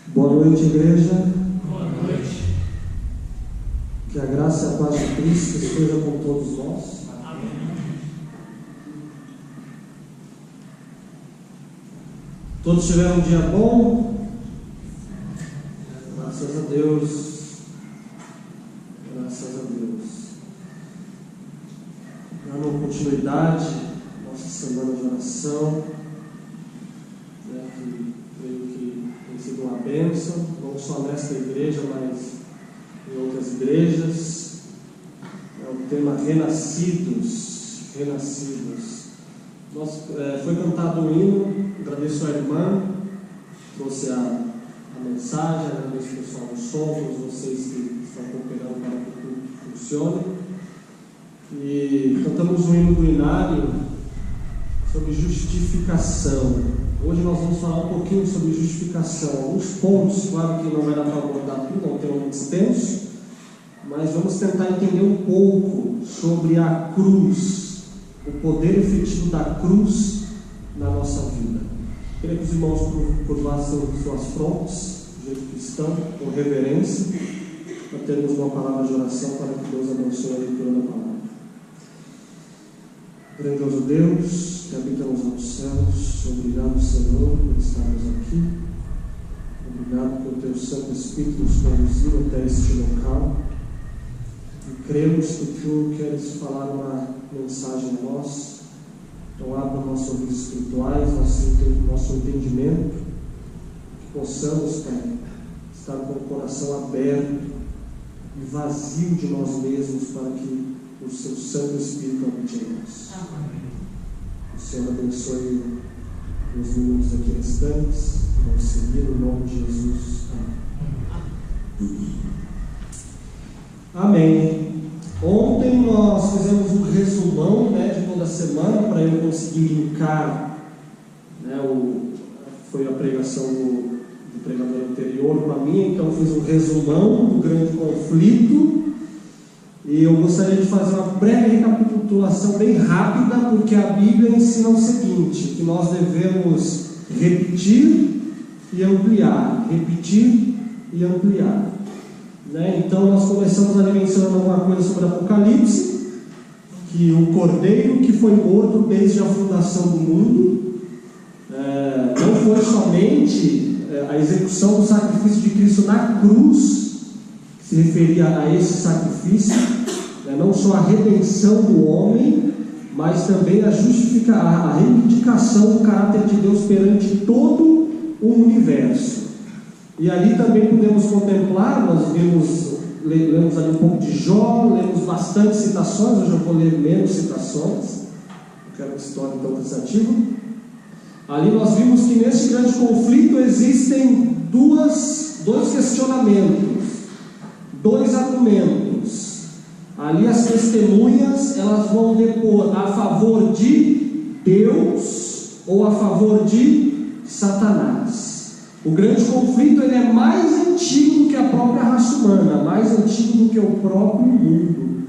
Boa noite, igreja. Boa noite. Que a graça e a paz de Cristo esteja com todos nós. Amém. Todos tiveram um dia bom? Graças a Deus. Graças a Deus. Dando continuidade à nossa semana de oração, que creio que tem sido uma bênção, não só nesta igreja, mas em outras igrejas. É o tema Renascidos. Foi cantado um hino, agradeço a irmã, trouxe a mensagem, agradeço o pessoal do som, todos vocês que estão cooperando para que o culto funcione. E cantamos um hino do Inário sobre justificação. Hoje nós vamos falar um pouquinho sobre justificação, alguns pontos, claro que não vai dar para abordar tudo, é um tema muito extenso, mas vamos tentar entender um pouco sobre a cruz, o poder efetivo da cruz na nossa vida. Queria que os irmãos curvassem suas frontes, do jeito que estão, com reverência, para termos uma palavra de oração para que Deus abençoe a leitura da palavra. Grandioso Deus, que habita nos altos céus, obrigado, Senhor, por estarmos aqui. Obrigado por teu Santo Espírito nos conduziu até este local. E cremos que tu queres falar uma mensagem a nós. Então abra nossos ouvidos espirituais, nosso entendimento, que possamos, Pai, estar com o coração aberto e vazio de nós mesmos para que o seu Santo Espírito habite em nós. O Senhor abençoe os minutos aqui restantes. Vamos seguir no nome de Jesus. Amém. Ontem nós fizemos um resumão de toda a semana para eu conseguir linkar. Foi a pregação do pregador anterior para mim, então fiz um resumão do grande conflito. E eu gostaria de fazer uma breve recapitulação bem rápida, porque a Bíblia ensina o seguinte, que nós devemos repetir e ampliar. Então nós começamos ali mencionando alguma coisa sobre Apocalipse, que o Cordeiro que foi morto desde a fundação do mundo, não foi somente a execução do sacrifício de Cristo na cruz, se referia a esse sacrifício, não só a redenção do homem, mas também a reivindicação do caráter de Deus perante todo o universo. E ali também podemos contemplar, nós lemos ali um pouco de Jó, lemos bastante citações, hoje eu vou ler menos citações, não quero uma história tão cansativa. Ali nós vimos que nesse grande conflito existem dois questionamentos, dois argumentos. Ali as testemunhas, elas vão depor a favor de Deus ou a favor de Satanás. O grande conflito ele é mais antigo do que a própria raça humana, mais antigo do que o próprio mundo.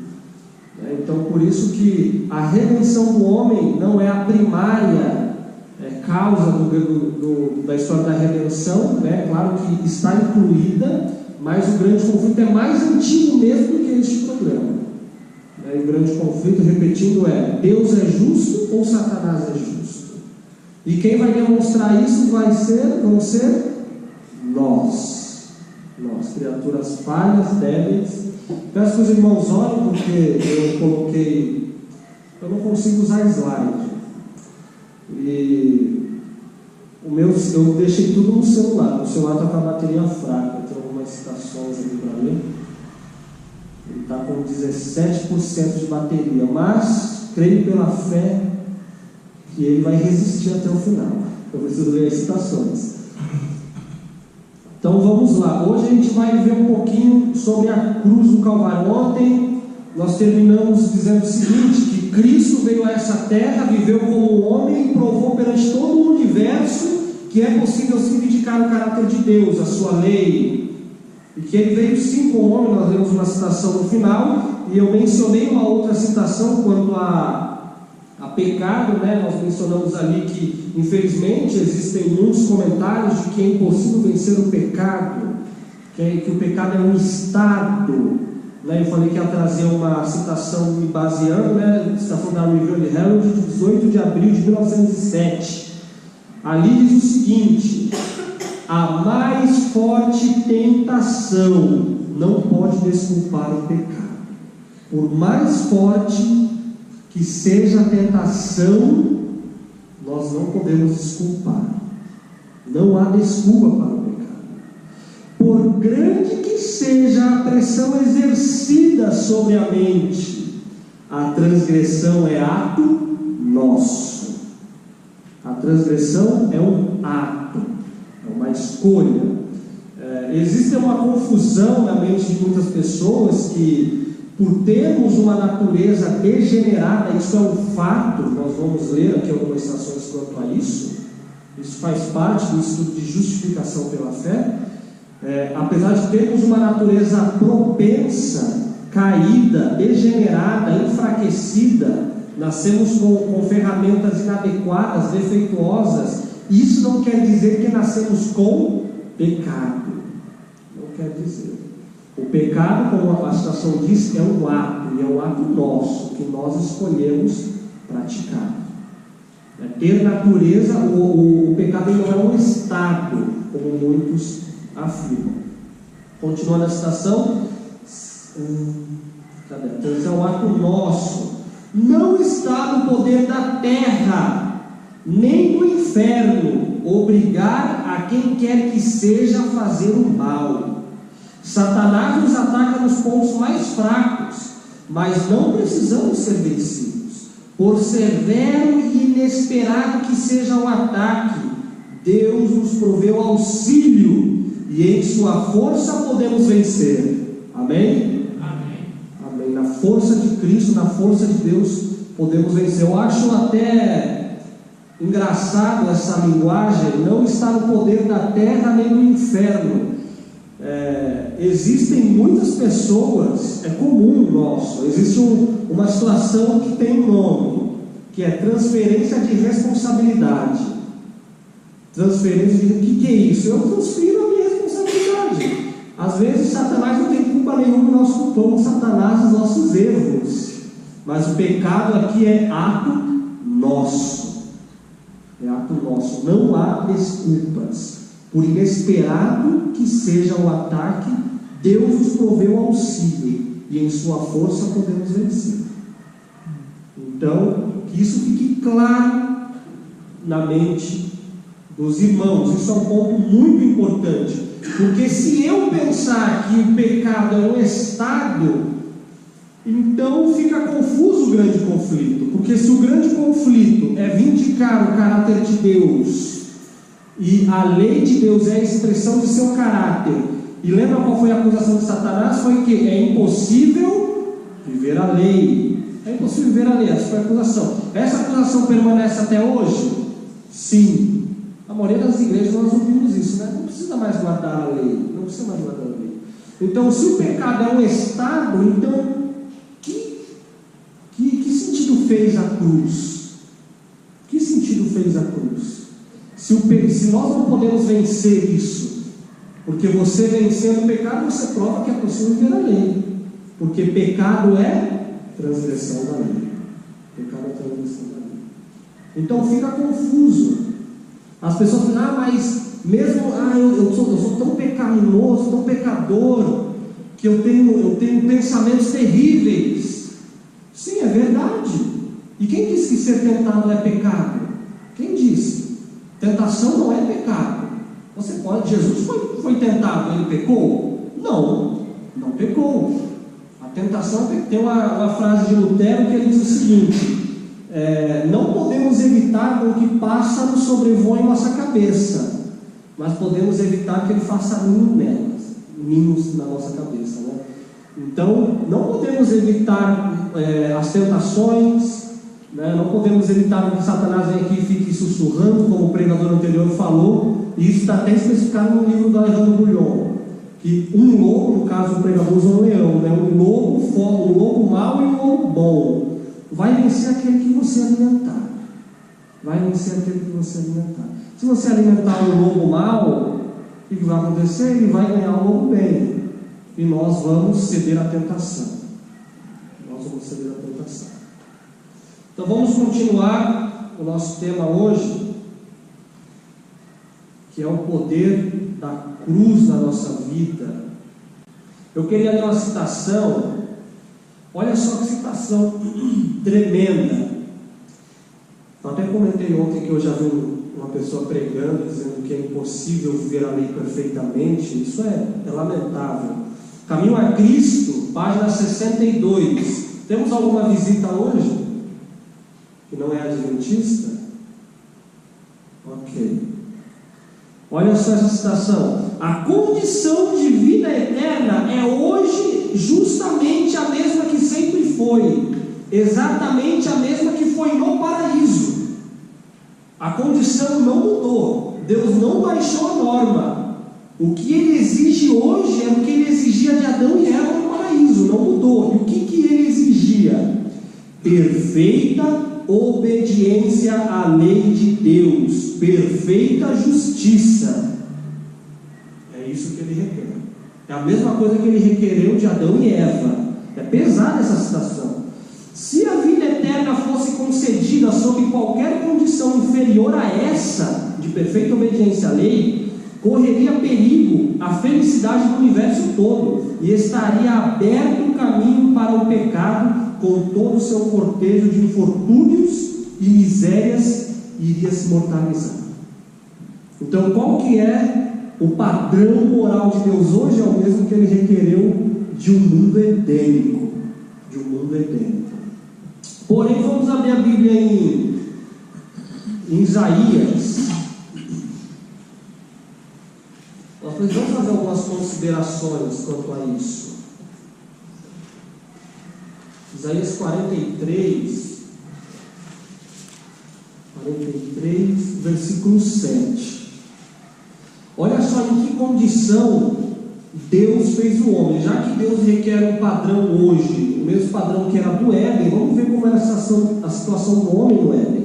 Então por isso que a redenção do homem não é a primária causa da história da redenção, claro que está incluída, mas o grande conflito é mais antigo mesmo do que este programa. O grande conflito, repetindo, é: Deus é justo ou Satanás é justo? E quem vai demonstrar isso vão ser nós, criaturas falhas, débeis. Peço que os irmãos olhem, porque eu não consigo usar slide. E eu deixei tudo no celular. O celular está com a bateria fraca. Tem algumas citações aqui para ler. Ele está com 17% de bateria, mas creio pela fé que ele vai resistir até o final. Eu preciso ler as citações. Então vamos lá. Hoje a gente vai ver um pouquinho sobre a cruz do Calvário. Ontem nós terminamos dizendo o seguinte, que Cristo veio a essa terra, viveu como homem e provou perante todo o universo que é possível sim vindicar o caráter de Deus, a sua lei, e que ele veio sim como homem. Nós lemos uma citação no final, e eu mencionei uma outra citação quanto a a pecado, né? Nós mencionamos ali que, infelizmente, existem muitos comentários de que é impossível vencer o pecado, que o pecado é um estado, né? Eu falei que ia trazer uma citação me baseando, né? Citação da Revealed Herald, de 18 de abril de 1907. Ali diz o seguinte: a mais forte tentação não pode desculpar o pecado. Por mais forte que seja a tentação, nós não podemos desculpar. Não há desculpa para o pecado. Por grande que seja a pressão exercida sobre a mente, a transgressão é ato nosso. A transgressão é um ato, é uma escolha. Existe uma confusão na mente de muitas pessoas que, por termos uma natureza degenerada, isso é um fato, nós vamos ler aqui algumas citações quanto a isso, isso faz parte do estudo de justificação pela fé. Apesar de termos uma natureza propensa, caída, degenerada, enfraquecida, nascemos com ferramentas inadequadas, defeituosas, isso não quer dizer que nascemos com pecado, não quer dizer. O pecado, como a citação diz, é um ato, e é um ato nosso, que nós escolhemos praticar. Ter natureza, o pecado não é um estado, como muitos afirmam. Continuando a citação, então é um ato nosso, não está no poder da terra, nem do inferno, obrigar a quem quer que seja a fazer o mal. Satanás nos ataca nos pontos mais fracos, mas não precisamos ser vencidos. Por severo e inesperado que seja o ataque, Deus nos proveu auxílio, e em sua força podemos vencer. Amém? Amém. Na força de Cristo, na força de Deus, podemos vencer. Eu acho até engraçado essa linguagem, não está no poder da terra nem do inferno. Existem muitas pessoas, é comum nosso, existe uma situação que tem um nome, que é transferência de responsabilidade. Transferência de... O que é isso? Eu transfiro a minha responsabilidade. Às vezes Satanás não tem culpa nenhuma, nós culpamos Satanás dos nossos erros, mas o pecado aqui é ato nosso. É ato nosso, não há desculpas. Por inesperado que seja o ataque, Deus nos proveu auxílio, e em sua força podemos vencer. Então, que isso fique claro na mente dos irmãos. Isso é um ponto muito importante, porque se eu pensar que o pecado é um estado, então fica confuso o grande conflito, porque se o grande conflito é vindicar o caráter de Deus, e a lei de Deus é a expressão de seu caráter, e lembra qual foi a acusação de Satanás? Foi que é impossível viver a lei. É impossível viver a lei, essa foi a acusação. Essa acusação permanece até hoje? Sim. A maioria das igrejas nós ouvimos isso, né? Não precisa mais guardar a lei, não precisa mais guardar a lei. Então, se o pecado é um estado, então que sentido fez a cruz? Que sentido fez a cruz? Se nós não podemos vencer isso, porque você vencendo o pecado, você prova que é possível viver a lei, porque pecado é transgressão da lei. Pecado é transgressão da lei. Então fica confuso. As pessoas dizem, mas mesmo, eu sou tão pecaminoso, tão pecador, que eu tenho pensamentos terríveis. Sim, é verdade. E quem disse que ser tentado é pecado? Quem disse? Tentação não é pecado. Jesus foi tentado, ele pecou? Não pecou. A tentação tem uma frase de Lutero que ele diz o seguinte: não podemos evitar com que pássaros sobrevoem nossa cabeça, mas podemos evitar que ele faça ninhos na nossa cabeça, né? Então, não podemos evitar as tentações, né? Não podemos evitar que Satanás venha aqui e fique sussurrando, como o pregador anterior falou, e isso está até especificado no livro do Alejandro Bullion, que um lobo, no caso o pregador usa um leão, né? Um lobo mau e um lobo bom. vai vencer aquele que você alimentar. Vai vencer aquele que você alimentar. Se você alimentar um lobo mau, o que vai acontecer? Ele vai ganhar um lobo bem. E nós vamos ceder à tentação. Nós vamos ceder à tentação. Então vamos continuar o nosso tema hoje, que é o poder da cruz na nossa vida. Eu queria ler uma citação. Olha só que citação tremenda. Eu até comentei ontem que eu já vi uma pessoa pregando, dizendo que é impossível viver a lei perfeitamente. Isso é lamentável. Caminho a Cristo, página 62. Temos alguma visita hoje? Que não é adventista? Ok. Olha só essa citação. A condição de vida eterna é hoje justamente a mesma que sempre foi. Exatamente a mesma que foi no paraíso. A condição não mudou. Deus não baixou a norma. O que Ele exige hoje é o que Ele exigia de Adão e Eva no paraíso. Não mudou. E o que Ele exigia? Perfeita obediência à lei de Deus. Perfeita justiça. É isso que Ele requer. É a mesma coisa que Ele requereu de Adão e Eva. É pesada essa citação. Se a vida eterna fosse concedida sob qualquer condição inferior a essa, de perfeita obediência à lei, correria perigo a felicidade do universo todo, e estaria aberto o caminho para o pecado, com todo o seu cortejo de infortúnios e misérias, iria se mortalizar. Então, qual que é o padrão moral de Deus hoje? É o mesmo que Ele requereu de um mundo edênico. De um mundo edênico. Porém, vamos abrir a Bíblia em Isaías. Nós precisamos fazer algumas considerações quanto a isso. Isaías 43, versículo 7. Olha só em que condição Deus fez o homem. Já que Deus requer um padrão hoje, o mesmo padrão que era do Éden, vamos ver como era a situação do homem no Éden.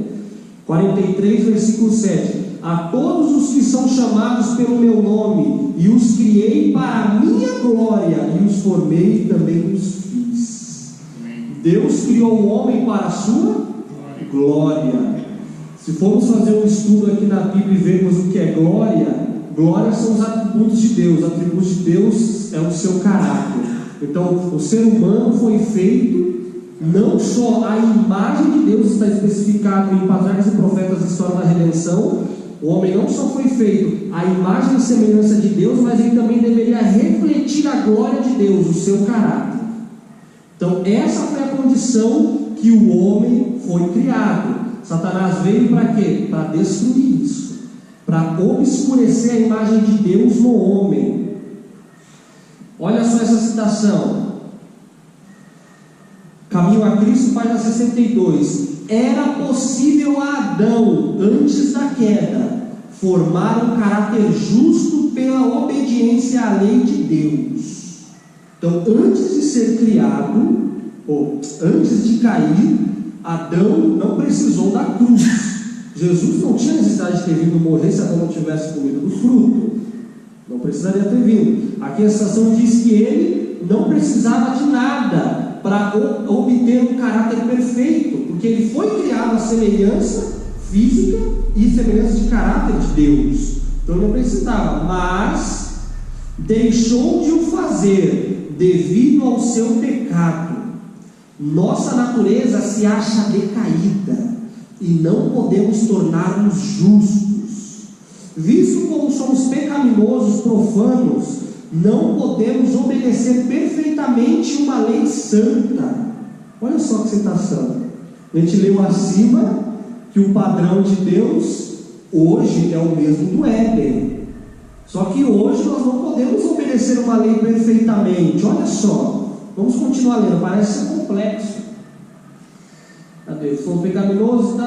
43, versículo 7. A todos os que são chamados pelo meu nome, e os criei para a minha glória, e os formei e também os fiz. Deus criou o homem para a sua glória. Se formos fazer um estudo aqui na Bíblia e vermos o que é glória, glória são os atributos de Deus. Atributos de Deus é o seu caráter. Então, o ser humano foi feito, não só a imagem de Deus está especificado em Patriarcas e Profetas da história da redenção. O homem não só foi feito a imagem e semelhança de Deus, mas ele também deveria refletir a glória de Deus, o seu caráter. Então, essa foi a condição que o homem foi criado. Satanás veio para quê? Para destruir isso, para obscurecer a imagem de Deus no homem. Olha só essa citação. Caminho a Cristo, página 62. Era possível a Adão, antes da queda, formar um caráter justo pela obediência à lei de Deus. Então, antes de ser criado, ou antes de cair, Adão não precisou da cruz. Jesus não tinha necessidade de ter vindo morrer se Adão não tivesse comido do fruto. Não precisaria ter vindo. Aqui a citação diz que ele não precisava de nada para obter um caráter perfeito, porque ele foi criado à semelhança física e semelhança de caráter de Deus. Então ele não precisava, mas deixou de o fazer devido ao seu pecado. Nossa natureza se acha decaída e não podemos tornar-nos justos. Visto como somos pecaminosos, profanos, não podemos obedecer perfeitamente uma lei santa. Olha só que citação. A gente leu acima que o padrão de Deus hoje é o mesmo do Éden. Só que hoje nós não podemos obedecer uma lei perfeitamente. Olha só, vamos continuar lendo, parece ser complexo. Cadê? Somos pecaminosos,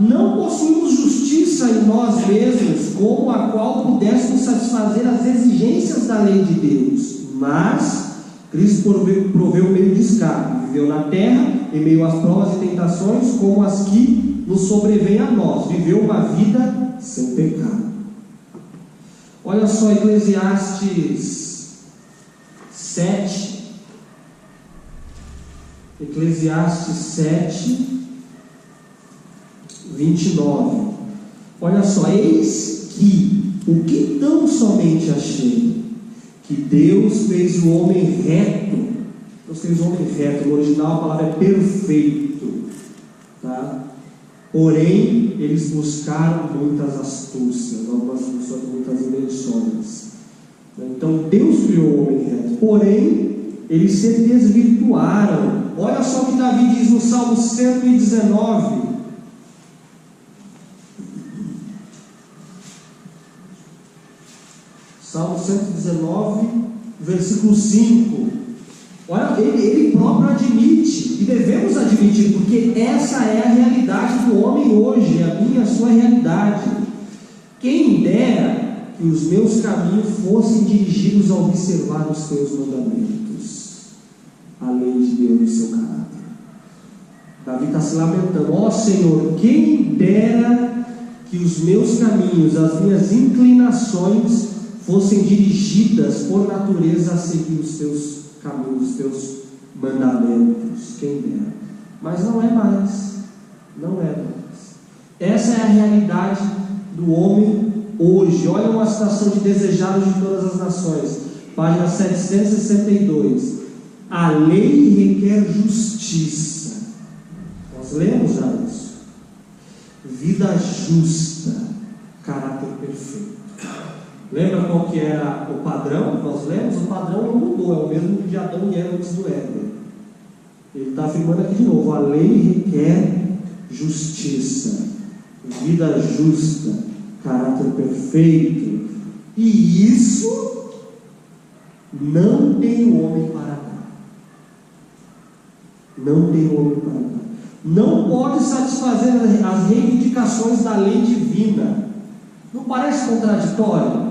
não possuímos justiça em nós mesmos, como a qual pudéssemos satisfazer as exigências da lei de Deus. Mas Cristo proveu o meio de escape, viveu na terra, em meio às provas e tentações, como as que nos sobrevêm a nós. Viveu uma vida sem pecado. Olha só, Eclesiastes 7. Eclesiastes 7, 29. Olha só, eis que o que tão somente achei, que Deus fez o homem reto. Deus fez o homem reto. No original a palavra é perfeito, tá? Porém, eles buscaram muitas astúcias, algumas pessoas, muitas invenções. Então, Deus criou o homem reto. Porém, eles se desvirtuaram. Olha só o que Davi diz no Salmo 119. Salmo 119, versículo 5. Olha, ele próprio admite, e devemos admitir, porque essa é a realidade do homem hoje, é a minha, a sua realidade. Quem dera que os meus caminhos fossem dirigidos a observar os teus mandamentos, a lei de Deus e seu caráter. Davi está se lamentando: ó Senhor, quem dera que os meus caminhos, as minhas inclinações fossem dirigidas por natureza a seguir os teus caminhos, os teus mandamentos. Quem dera. Mas não é mais. Não é mais. Essa é a realidade do homem hoje. Olha uma citação de Desejados de Todas as Nações, página 762. A lei requer justiça. Nós lemos já isso. Vida justa, caráter perfeito. Lembra qual que era o padrão? Nós lemos, o padrão não mudou, é o mesmo de Adão e Eva antes do Éden. Ele está afirmando aqui de novo: a lei requer justiça, vida justa, caráter perfeito. E isso não tem o homem para dar. Não tem o homem para dar. Não pode satisfazer as reivindicações da lei divina. Não parece contraditório?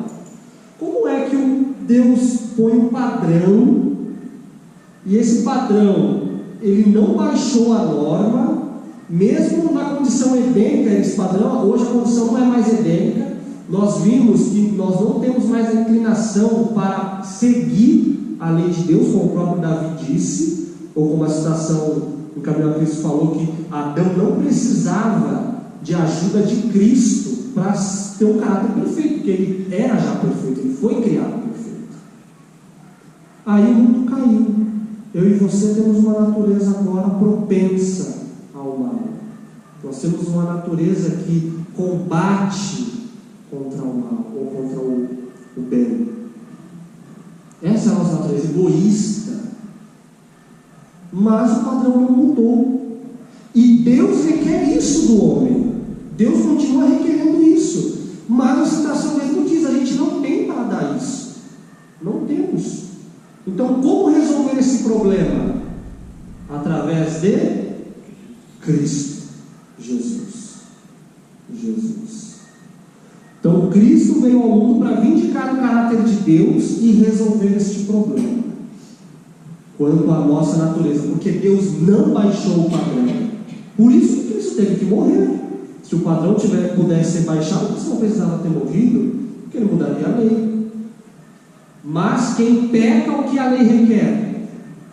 Como é que Deus põe um padrão, e esse padrão, ele não baixou a norma, mesmo na condição edênica, esse padrão, hoje a condição não é mais edênica, nós vimos que nós não temos mais a inclinação para seguir a lei de Deus, como o próprio Davi disse, ou como a citação do Caminho a Cristo falou, que Adão não precisava de ajuda de Cristo para ter um caráter perfeito, porque ele era já perfeito, ele foi criado perfeito. Aí o mundo caiu. Eu e você temos uma natureza agora propensa ao mal. Nós temos uma natureza que combate contra o mal, ou contra o bem. Essa é a nossa natureza egoísta. Mas o padrão não mudou. E Deus requer isso do homem. Deus continua requerendo isso. Mas a citação mesmo diz: a gente não tem para dar isso. Não temos. Então, como resolver esse problema? Através de Cristo Jesus. Jesus. Então, Cristo veio ao mundo para vindicar o caráter de Deus e resolver este problema quanto à nossa natureza, porque Deus não baixou o padrão. Por isso que Cristo teve que morrer. Se o padrão pudesse ser baixado, Cristo não precisava ter morrido, porque ele mudaria a lei. Mas quem peca, o que a lei requer?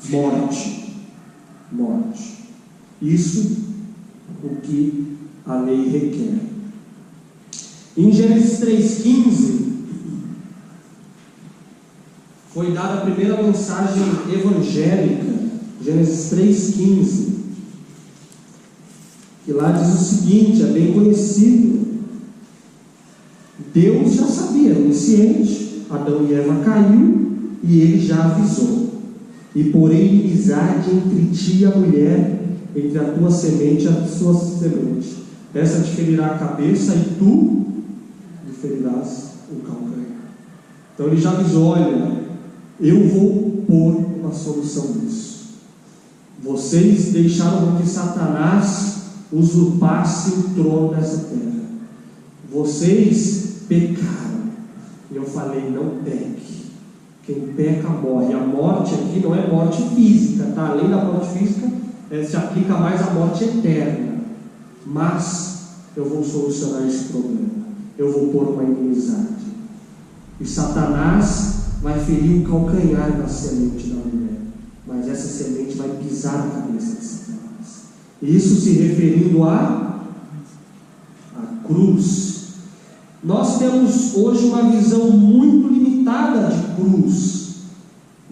Morte. Morte. Isso o que a lei requer. Em Gênesis 3,15 foi dada a primeira mensagem evangélica. Gênesis 3,15, que lá diz o seguinte, é bem conhecido. Deus já sabia, onisciente. Adão e Eva caiu e ele já avisou: e porém inimizade entre ti e a mulher, entre a tua semente e a sua semente. Essa te ferirá a cabeça e tu lhe ferirás o calcanhar. Então ele já avisou: olha, eu vou pôr uma solução nisso. Vocês deixaram que Satanás usurpasse o trono dessa terra. Vocês pecaram. E eu falei: não peque. Quem peca morre. A morte aqui não é morte física, tá? Além da morte física, se aplica mais à morte eterna. Mas eu vou solucionar esse problema. Eu vou pôr uma inimizade. E Satanás vai ferir o calcanhar da semente da mulher, mas essa semente vai pisar na cabeça de Satanás. Isso se referindo à cruz. Nós temos hoje uma visão muito limitada de cruz,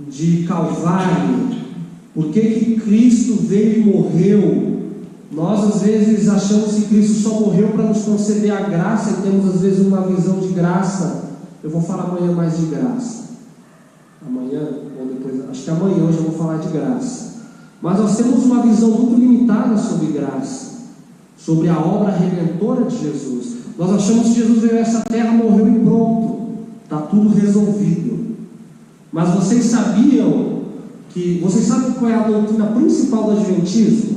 de Calvário. Por que Cristo veio e morreu? Nós às vezes achamos que Cristo só morreu para nos conceder a graça, e temos às vezes uma visão de graça. Eu vou falar amanhã mais de graça. Amanhã, ou depois, acho que amanhã hoje eu vou falar de graça. Mas nós temos uma visão muito limitada sobre graça, sobre a obra redentora de Jesus. Nós achamos que Jesus veio a essa terra, morreu e pronto, está tudo resolvido. Mas vocês sabem qual é a doutrina principal do Adventismo?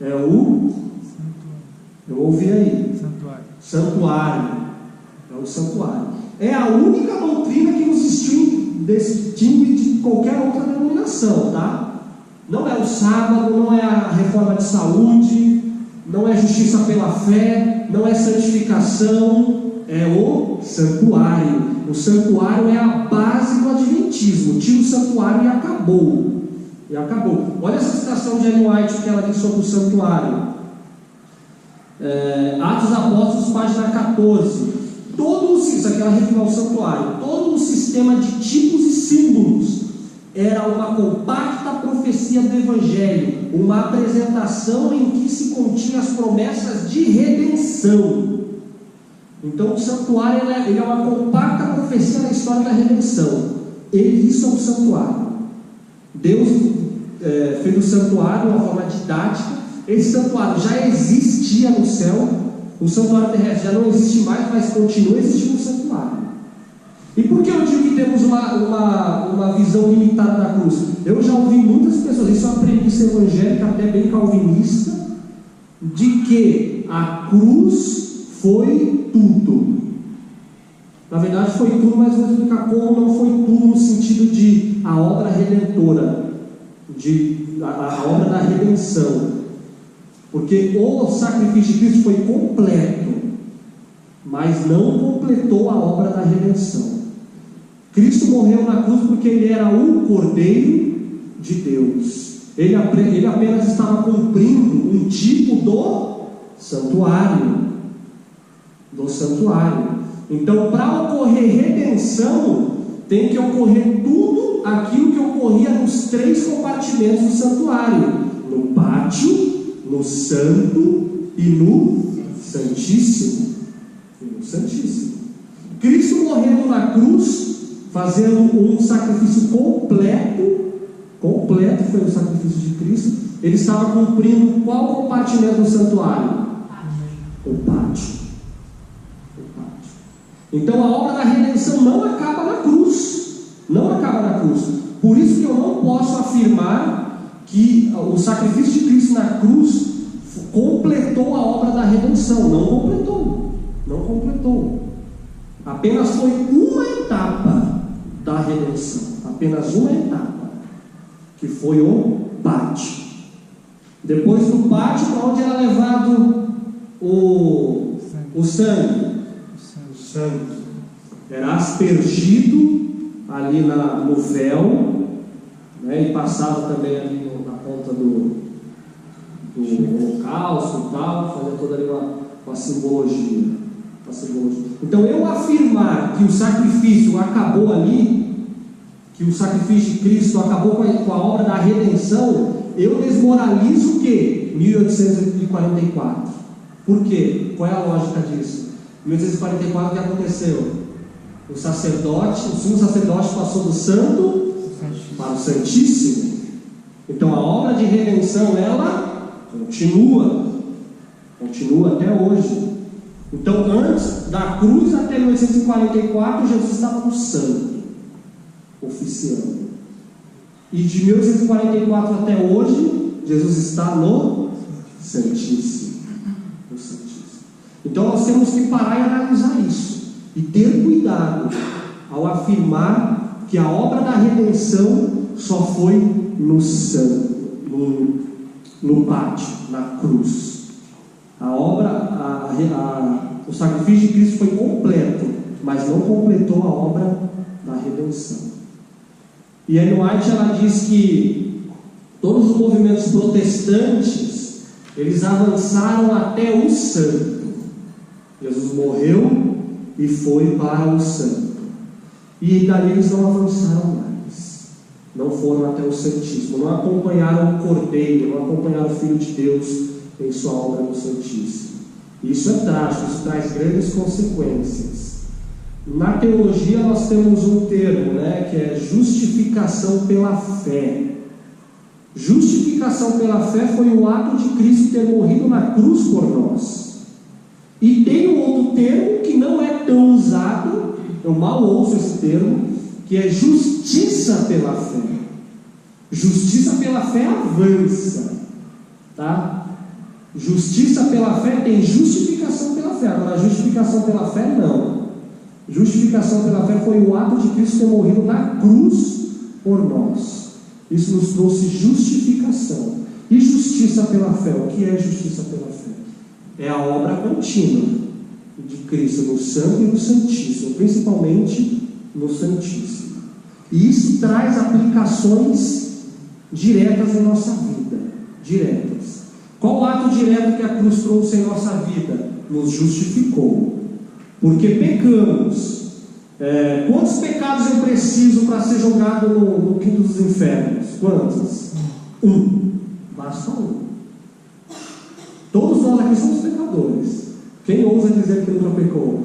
Eu ouvi aí. Santuário. É o santuário. É a única doutrina que nos distingue de qualquer outra denominação, tá? Não é o sábado, não é a reforma de saúde, não é justiça pela fé, não é santificação, é o santuário. O santuário é a base do adventismo. Tira o santuário e acabou. Olha essa citação de Ellen White que ela diz sobre o santuário. Atos dos Apóstolos, página 14. Isso aqui ela refere ao santuário. Todo o sistema de tipos e símbolos era uma compacta profecia do Evangelho, uma apresentação em que se continha as promessas de redenção. Então o santuário ele é uma compacta profecia da história da redenção. Isso é um santuário. Deus fez o santuário de uma forma didática. Esse santuário já existia no céu. O santuário terrestre já não existe mais, mas continua existindo o santuário. E por que eu digo que temos uma visão limitada da cruz? Eu já ouvi muitas pessoas, isso é uma premissa evangélica até bem calvinista, de que a cruz foi tudo. Na verdade foi tudo, mas vou explicar como não foi tudo no sentido de a obra redentora, a obra da redenção. Porque o sacrifício de Cristo foi completo, mas não completou a obra da redenção. Cristo morreu na cruz porque Ele era o Cordeiro de Deus. Ele apenas estava cumprindo um tipo do santuário. Então, para ocorrer redenção, tem que ocorrer tudo aquilo que ocorria nos 3 compartimentos do santuário: no pátio, no santo e no santíssimo. Cristo morrendo na cruz, fazendo um sacrifício completo foi o sacrifício de Cristo. Ele estava cumprindo qual compartimento do santuário? O pátio. Então a obra da redenção não acaba na cruz. Por isso que eu não posso afirmar que o sacrifício de Cristo na cruz completou a obra da redenção. Não completou. Apenas foi uma etapa da redenção. Que foi o pátio. Depois do pátio, para onde era levado o sangue? O sangue era aspergido ali no véu, né, e passava também ali na ponta do holocausto e tal, fazendo toda ali uma simbologia. Então eu afirmar que o sacrifício acabou ali, que o sacrifício de Cristo acabou com a obra da redenção, eu desmoralizo o que? 1844. Por quê? Qual é a lógica disso? Em 1844 o que aconteceu? O sumo sacerdote passou do santo para o santíssimo. Então a obra de redenção ela continua até hoje. Então antes da cruz até 1844 Jesus estava no santo, oficiando. E de 1844 até hoje Jesus está no santíssimo. Então nós temos que parar e analisar isso e ter cuidado ao afirmar que a obra da redenção só foi no santo, no pátio, na cruz. A obra, o sacrifício de Cristo foi completo, mas não completou a obra da redenção. E Ellen White, ela diz que todos os movimentos protestantes, eles avançaram até o santo. Jesus morreu e foi para o santo. E dali eles não avançaram mais. Não foram até o Santíssimo. Não acompanharam o Cordeiro, não acompanharam o Filho de Deus em sua obra no Santíssimo. Isso é trágico, isso traz grandes consequências. Na teologia nós temos um termo, que é justificação pela fé. Justificação pela fé foi o ato de Cristo ter morrido na cruz por nós. E tem um outro termo que não é tão usado, eu mal ouço esse termo, que é justiça pela fé. Justiça pela fé avança, tá? Justiça pela fé tem justificação pela fé. Agora, justificação pela fé não. Justificação pela fé foi o ato de Cristo ter morrido na cruz por nós. Isso nos trouxe justificação. E justiça pela fé? O que é justiça pela fé? É a obra contínua de Cristo no Santo e no Santíssimo, principalmente no Santíssimo. E isso traz aplicações diretas em nossa vida. Diretas. Qual o ato direto que a cruz trouxe em nossa vida? Nos justificou. Porque pecamos. Quantos pecados eu preciso para ser jogado no quinto dos infernos? Quantos? Basta um. Todos nós aqui somos pecadores. Quem ousa dizer que nunca pecou?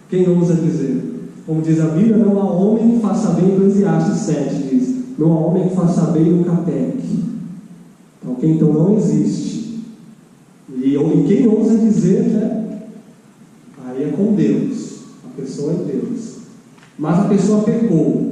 Quem ousa dizer? Como diz a Bíblia, não há homem que faça bem. Eclesiastes 7 diz: não há homem que faça bem e nunca peque. Então não existe. E quem ousa dizer, aí é com Deus. A pessoa é Deus. Mas a pessoa pecou.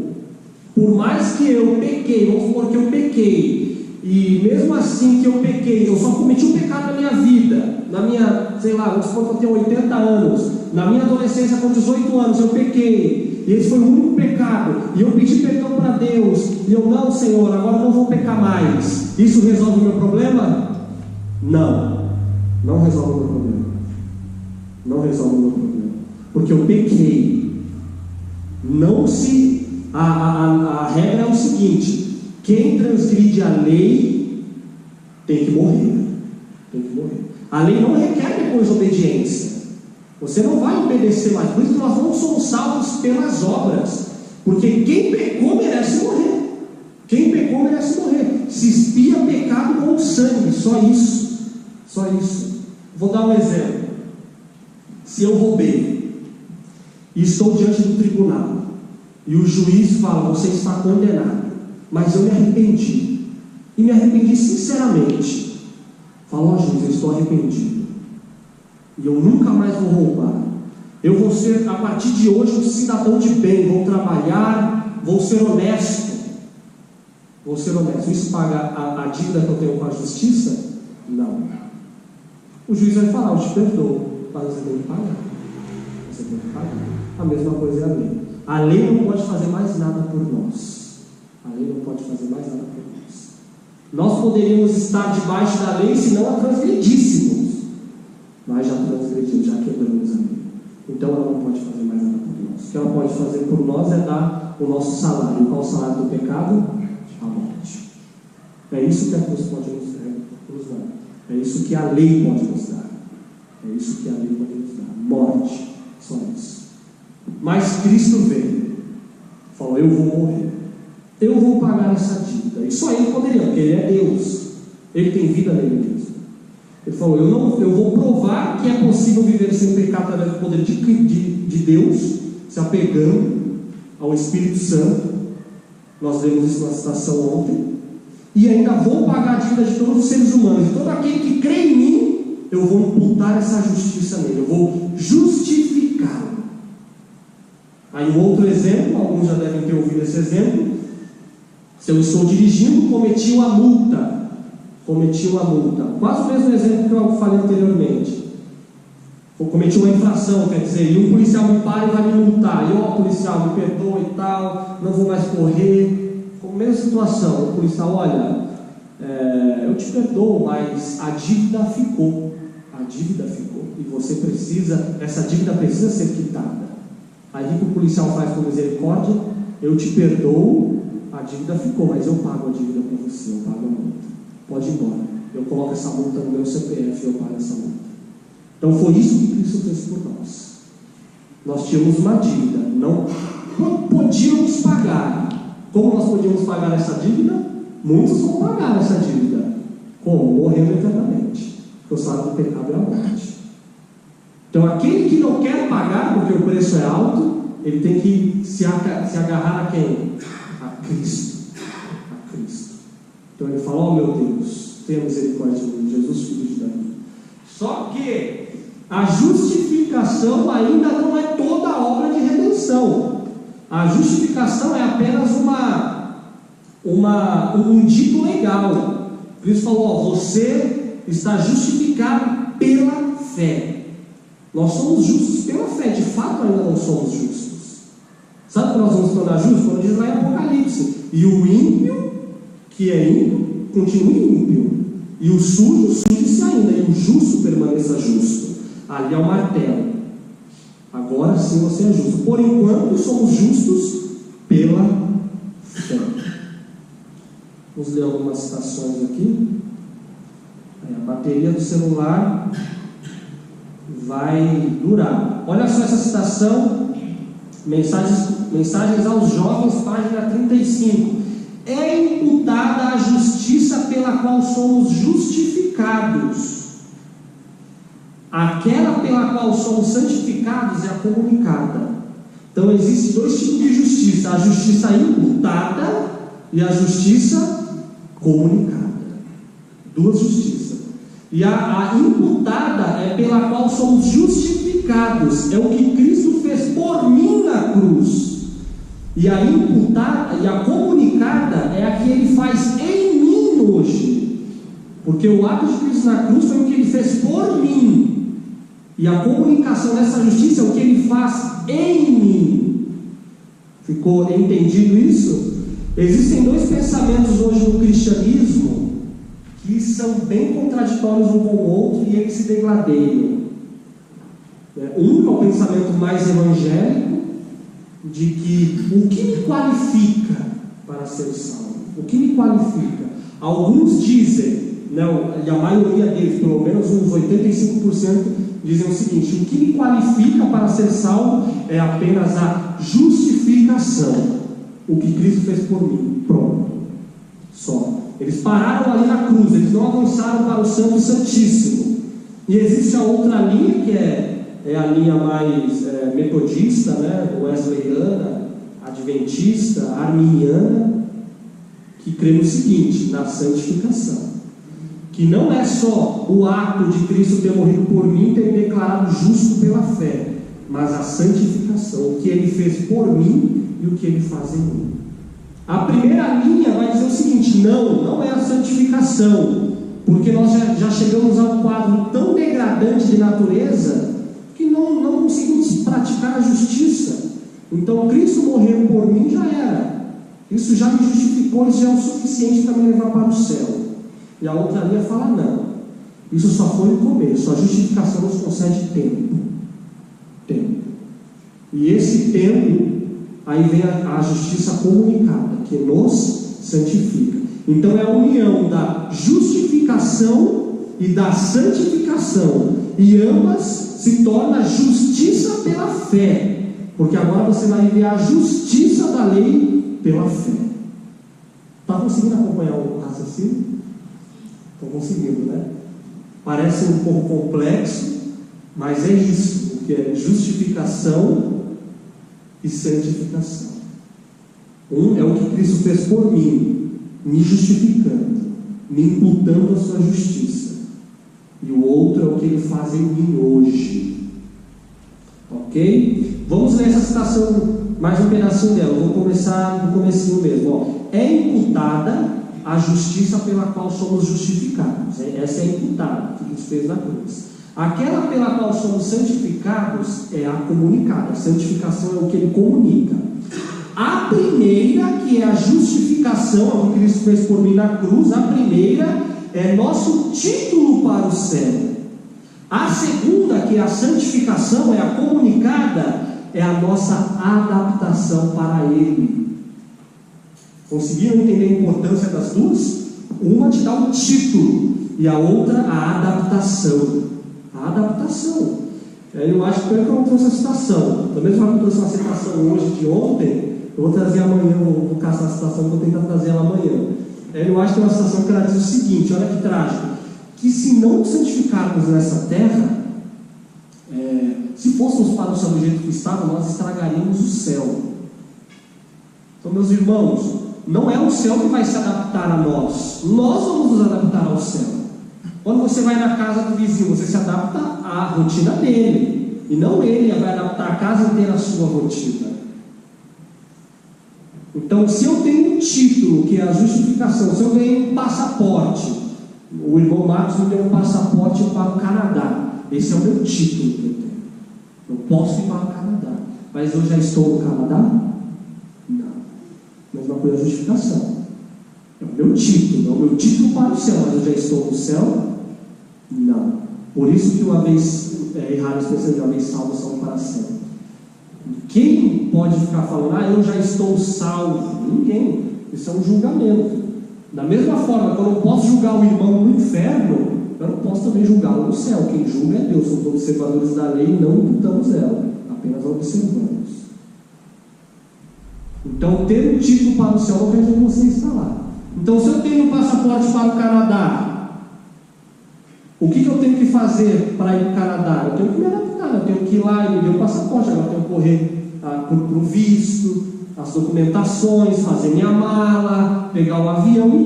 Por mais que eu pequei, vamos supor que eu pequei, e mesmo assim que eu pequei, eu só cometi um pecado na minha vida, na minha, vamos supor que eu tenho 80 anos, na minha adolescência com 18 anos eu pequei, e esse foi o único pecado, e eu pedi perdão para Deus, e eu, não, Senhor, agora não vou pecar mais. Isso resolve o meu problema? Não resolve o meu problema. Não resolve o meu problema, porque eu pequei. A regra é o seguinte: quem transgride a lei tem que morrer. A lei não requer depois obediência. Você não vai obedecer mais. Por isso nós não somos salvos pelas obras, porque quem pecou merece morrer. Se expia pecado com sangue, só isso. Vou dar um exemplo. Se eu roubei e estou diante do tribunal e o juiz fala: você está condenado, mas eu me arrependi, e me arrependi sinceramente, falo: juiz, eu estou arrependido e eu nunca mais vou roubar, eu vou ser a partir de hoje um cidadão de bem, vou trabalhar, vou ser honesto. Isso paga a dívida que eu tenho com a justiça? Não. O juiz vai falar: eu te perdoo, mas você tem que pagar. A mesma coisa é a lei. A lei não pode fazer mais nada por nós. Nós poderíamos estar debaixo da lei se não a transgredíssemos, mas já transgredimos, já quebramos a lei. Então ela não pode fazer mais nada por nós. O que ela pode fazer por nós é dar o nosso salário. Qual é o salário do pecado? A morte. É isso que a cruz pode nos dar. É isso que a lei pode nos dar. Morte. Só isso. Mas Cristo veio, falou: eu vou morrer, eu vou pagar essa dívida. E só Ele poderia, porque Ele é Deus, Ele tem vida nele mesmo. Ele falou: eu vou provar que é possível viver sem pecado através do poder de Deus, se apegando ao Espírito Santo. Nós lemos isso na citação ontem. E ainda vou pagar a dívida de todos os seres humanos. E todo aquele que crê em mim, eu vou imputar essa justiça nele, eu vou justificá-lo. Aí um outro exemplo, alguns já devem ter ouvido esse exemplo: se eu estou dirigindo, cometi uma multa, quase o mesmo exemplo que eu falei anteriormente. Eu cometi uma infração, quer dizer, e um policial me para e vai me multar, e policial, me perdoa e tal, não vou mais correr. Com a mesma situação, o policial: olha, eu te perdoo, mas a dívida ficou. A dívida ficou. E você precisa, essa dívida precisa ser quitada. Aí o que o policial faz com misericórdia? Eu te perdoo, a dívida ficou, mas eu pago a dívida para você, eu pago a multa. Pode ir embora. Eu coloco essa multa no meu CPF e eu pago essa multa. Então foi isso que Cristo fez por nós. Nós tínhamos uma dívida, não podíamos pagar. Como nós podíamos pagar essa dívida? Muitos vão pagar essa dívida. Como? Morrendo eternamente. Porque o salário do pecado é a morte. Então aquele que não quer pagar porque o preço é alto, ele tem que se agarrar a quem? A Cristo. A Cristo. Então ele fala: ó meu Deus, tenha misericórdia de mim, Jesus, filho de Davi. Só que a justificação ainda não é toda a obra de redenção. A justificação é apenas um dito legal. Cristo falou: ó, você está justificado pela fé. Nós somos justos pela fé, de fato ainda não somos justos. Sabe quando nós vamos tornar justos? Quando diz lá em Apocalipse: e o ímpio, que é ímpio, continue ímpio, e o sujo, suje-se ainda, e o justo permaneça justo. Ali é o martelo. Agora sim você é justo. Por enquanto somos justos pela fé. Vamos ler algumas citações aqui. A bateria do celular vai durar. Olha só essa citação, mensagens aos jovens, página 35. É imputada a justiça pela qual somos justificados. Aquela pela qual somos santificados é a comunicada. Então existem dois tipos de justiça: a justiça imputada e a justiça comunicada. Duas justiças. E a imputada é pela qual somos justificados, é o que Cristo fez por mim na cruz. E a imputada e a comunicada é a que Ele faz em mim hoje, porque o ato de Cristo na cruz foi o que Ele fez por mim, e a comunicação dessa justiça é o que Ele faz em mim. Ficou entendido isso? Existem dois pensamentos hoje no cristianismo que são bem contraditórios um com o outro e eles se degladeiam. Um é o pensamento mais evangélico, de que o que me qualifica para ser salvo? O que me qualifica? Alguns dizem, e a maioria deles, pelo menos uns 85%, dizem o seguinte: o que me qualifica para ser salvo é apenas a justificação, o que Cristo fez por mim, pronto, só. Eles pararam ali na cruz, eles não avançaram para o Santo e Santíssimo. E existe a outra linha, que é a linha mais metodista, wesleyana, adventista, arminiana, que crê no seguinte: na santificação. Que não é só o ato de Cristo ter morrido por mim, ter me declarado justo pela fé, mas a santificação, o que Ele fez por mim e o que Ele faz em mim. A primeira linha vai dizer o seguinte: não é a santificação, porque nós já chegamos a um quadro tão degradante de natureza que não conseguimos praticar a justiça. Então Cristo morrer por mim já era, isso já me justificou, isso já é o suficiente para me levar para o céu. E a outra linha fala: não, isso só foi o começo, a justificação nos concede tempo. E esse tempo, aí vem a justiça comunicada, que nos santifica. Então é a união da justificação e da santificação, e ambas se tornam justiça pela fé, porque agora você vai ver a justiça da lei pela fé. Está conseguindo acompanhar o raciocínio? Estão conseguindo, né? Parece um pouco complexo, mas é isso, o que é justificação e santificação. Um é o que Cristo fez por mim, me justificando, me imputando a sua justiça, e o outro é o que Ele faz em mim hoje. Ok? Vamos ler essa citação, mais um pedacinho dela. Eu vou começar no comecinho mesmo. É imputada a justiça pela qual somos justificados. Essa é a imputada que Cristo fez na cruz. Aquela pela qual somos santificados é a comunicada. A santificação é o que Ele comunica. A A primeira, que é a justificação, o que Cristo fez por mim na cruz, a primeira é nosso título para o céu. A segunda, que é a santificação, é a comunicada, é a nossa adaptação para Ele. Conseguiram entender a importância das duas? Uma te dá um título e a outra a adaptação. A adaptação. Eu acho que eu não trouxe a citação. Também se eu não trouxe uma citação hoje de ontem, eu vou trazer amanhã, vou caçar a citação e vou tentar trazer ela amanhã. Eu acho que tem uma citação que ela diz o seguinte, olha que trágico, que se não santificarmos nessa terra, se fôssemos para o céu do jeito que estava, nós estragaríamos o céu. Então, meus irmãos, não é o céu que vai se adaptar a nós vamos nos adaptar ao céu. Quando você vai na casa do vizinho, você se adapta à rotina dele, e não ele vai adaptar a casa inteira à sua rotina. Então, se eu tenho um título, que é a justificação, se eu ganhei um passaporte, o irmão Marcos me deu um passaporte para o Canadá, esse é o meu título que eu tenho. Eu posso ir para o Canadá, mas eu já estou no Canadá? Não. Mesma coisa a justificação. É o meu título, é o meu título para o céu, mas eu já estou no céu? Não. Por isso que uma vez errados pensando, uma vez salvos são para sempre. Quem pode ficar falando, eu já estou salvo? Ninguém. Isso é um julgamento. Da mesma forma, quando eu posso julgar o irmão no inferno, eu não posso também julgá-lo no céu. Quem julga é Deus. Somos observadores da lei e não imputamos ela, apenas observamos. Então, ter um título para o céu não quer dizer que você está lá. Então, se eu tenho um passaporte para o Canadá, o que eu tenho que fazer para ir para o Canadá? Eu tenho que me adaptar, eu tenho que ir lá e me deu o passaporte, agora eu tenho que correr para o visto, as documentações, fazer minha mala, pegar o avião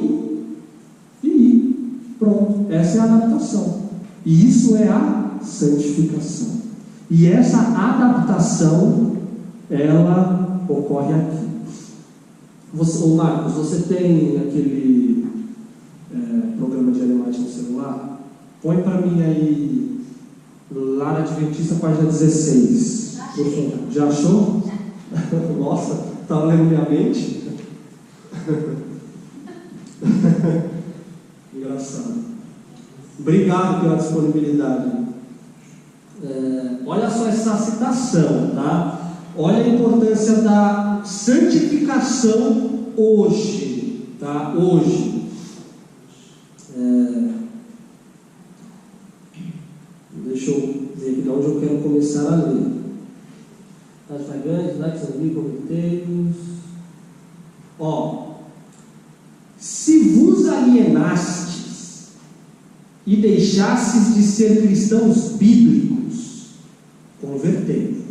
e ir. Pronto, essa é a adaptação. E isso é a santificação. E essa adaptação, ela ocorre aqui. Ô Marcos, você tem aquele programa de Elemate no celular? Põe para mim aí, Lar Adventista, página 16. Por favor. Já achou? Nossa, estava lendo minha mente. Engraçado. Obrigado pela disponibilidade. Olha só essa citação, tá? Olha a importância da santificação hoje, tá? Hoje. Deixa eu ver aqui de onde eu quero começar a ler. Instagram, likes, comentários. Se vos alienastes e deixastes de ser cristãos bíblicos, convertei-vos.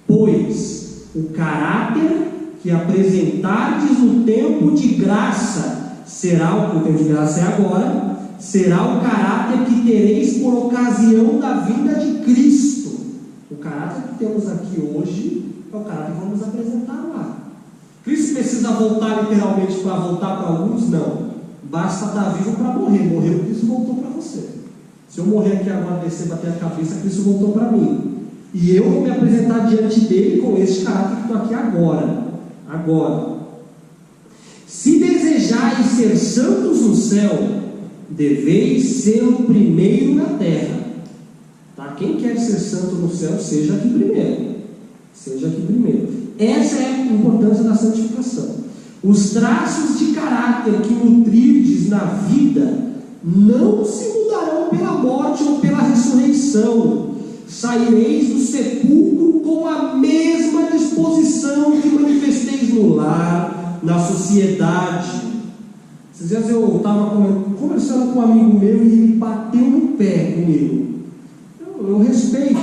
Pois o caráter que apresentardes no tempo de graça será o tempo de graça é agora, será o caráter que tereis por ocasião da vinda de Cristo. O caráter que temos aqui hoje é o caráter que vamos apresentar lá. Cristo precisa voltar literalmente para voltar para alguns? Não. Basta estar vivo para morrer. Morreu, Cristo voltou para você. Se eu morrer aqui agora, descer, bater a cabeça, Cristo voltou para mim. E eu vou me apresentar diante dele com este caráter que estou aqui agora. Se desejais ser santos no céu, deveis ser o primeiro na terra. Tá? Quem quer ser santo no céu, seja aqui primeiro. Essa é a importância da santificação. Os traços de caráter que nutrirdes na vida não se mudarão pela morte ou pela ressurreição. Saireis do sepulcro com a mesma disposição que manifesteis no lar, na sociedade. Esses dias eu estava conversando com um amigo meu e ele bateu no pé comigo. Eu respeito,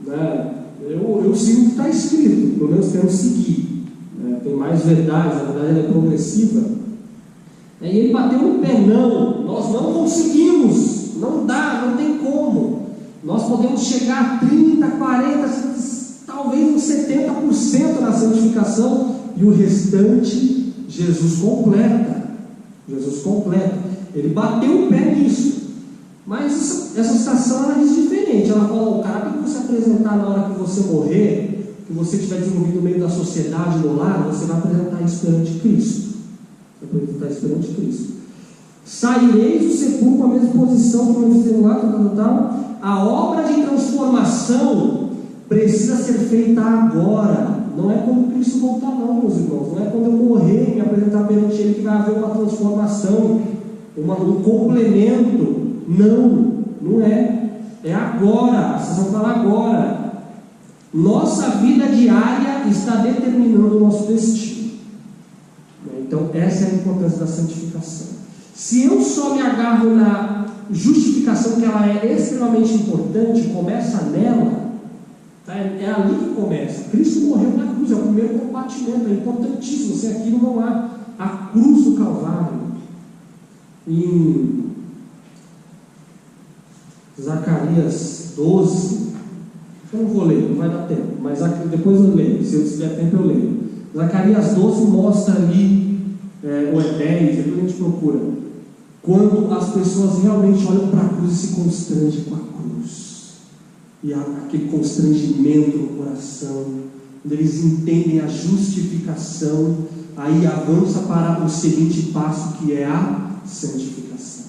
né? Eu sigo o que está escrito, pelo menos temos que seguir, né? Tem mais verdade, a verdade ela é progressiva. E ele bateu no pé, nós não conseguimos, não dá, não tem como. Nós podemos chegar a 30, 40, talvez uns 70% na santificação, e o restante Jesus completa. Ele bateu o pé nisso. Mas essa citação ela diz diferente. Ela fala: o caráter que você apresentar na hora que você morrer que você tiver desenvolvido no meio da sociedade, no lar, você vai apresentar isso perante Cristo. Vai apresentar isso perante Cristo. Saireis do sepulcro com a mesma posição que nós fizemos lá, A obra de transformação precisa ser feita agora. Não é quando Cristo voltar, não, meus irmãos. Não é quando eu morrer e me apresentar perante Ele que vai haver uma transformação, um complemento. Não é. É agora. Vocês vão falar agora. Nossa vida diária está determinando o nosso destino. Então, essa é a importância da santificação. Se eu só me agarro na justificação, que ela é extremamente importante, começa nela, tá? É ali que começa. Cristo morreu na cruz, é o primeiro compartimento, é importantíssimo. Sem aquilo não há a cruz do Calvário. Em Zacarias 12, eu não vou ler, não vai dar tempo, mas depois eu leio, se eu tiver tempo eu leio. Zacarias 12 mostra ali, ou é 10, depois a gente procura, quando as pessoas realmente olham para a cruz e se constrangem com a cruz, e há aquele constrangimento no coração, quando eles entendem a justificação, aí avança para o seguinte passo, que é a santificação.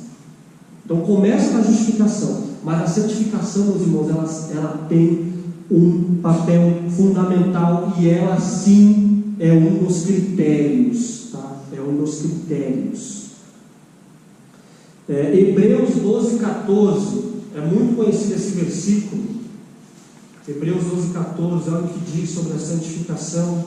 Então começa na justificação, mas a santificação, meus irmãos, ela tem um papel fundamental, e ela sim é um dos critérios, tá? É um dos critérios. Hebreus 12:14, é muito conhecido esse versículo. Hebreus 12:14, olha o que diz sobre a santificação.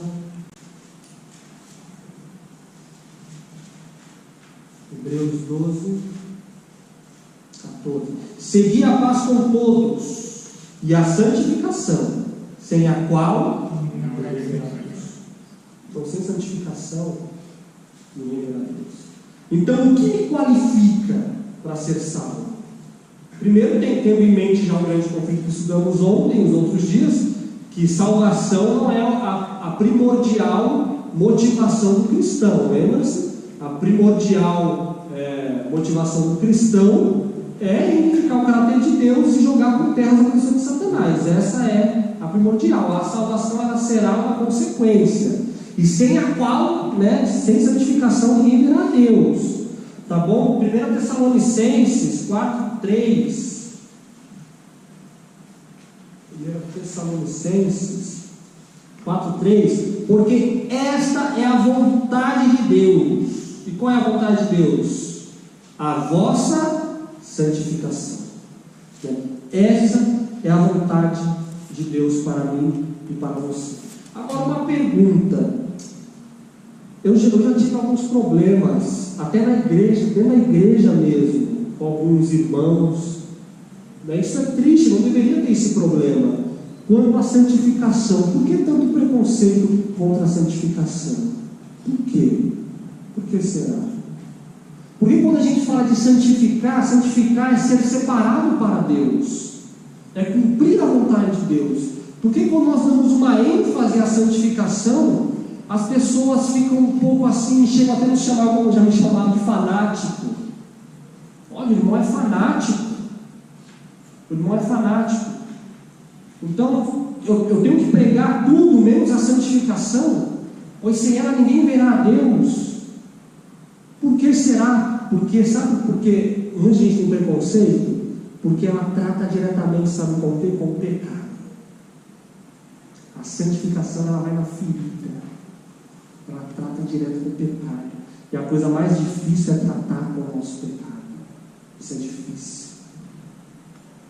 Hebreus 12:14. Segui a paz com todos e a santificação, sem a qual não veremos a Deus. Então, sem santificação, ninguém verá Deus. Então, o que me qualifica para ser salvo? Primeiro, tendo em mente já um grande conflito que estudamos ontem, nos outros dias, que salvação não é a primordial motivação do cristão. Lembra-se? A primordial motivação do cristão é identificar o caráter de Deus e jogar por terra as opressões de Satanás. Essa é a primordial. A salvação, ela será uma consequência, e sem a qual, sem santificação, ninguém verá Deus. Tá bom? 1 Tessalonicenses 4:3. 1 Tessalonicenses 4:3. Porque esta é a vontade de Deus. E qual é a vontade de Deus? A vossa santificação. Essa é a vontade de Deus para mim e para você. Agora, uma pergunta. Eu já tive alguns problemas, até na igreja, dentro da igreja mesmo, com alguns irmãos. Isso é triste, não deveria ter esse problema. Quanto à santificação, por que tanto preconceito contra a santificação? Por quê? Por que será? Porque quando a gente fala de santificar é ser separado para Deus, é cumprir a vontade de Deus. Porque quando nós damos uma ênfase à santificação, as pessoas ficam um pouco assim, chegam até a nos chamar, como já me chamaram, de fanático. Olha, o irmão é fanático. O irmão é fanático. Então, eu tenho que pregar tudo, menos a santificação, pois sem ela ninguém verá a Deus. Por que será? Porque, sabe por que muita gente tem preconceito? Porque ela trata diretamente, sabe com o pecado. A santificação, ela vai na ferida. Ela trata direto com o pecado. E a coisa mais difícil é tratar com o nosso pecado. Isso é difícil.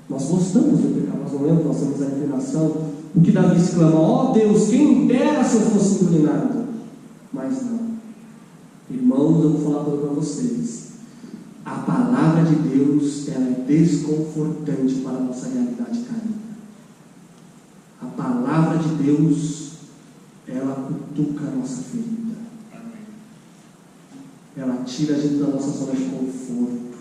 Nós gostamos do pecado, nós não lemos, nós temos a inclinação. O que Davi exclama: ó Deus, quem dera se eu fosse inclinado. Mas não. Irmãos, eu vou falar para vocês. A palavra de Deus, ela é desconfortante para a nossa realidade caída. A palavra de Deus, ela cutuca a nossa ferida. Ela tira a gente da nossa zona de conforto.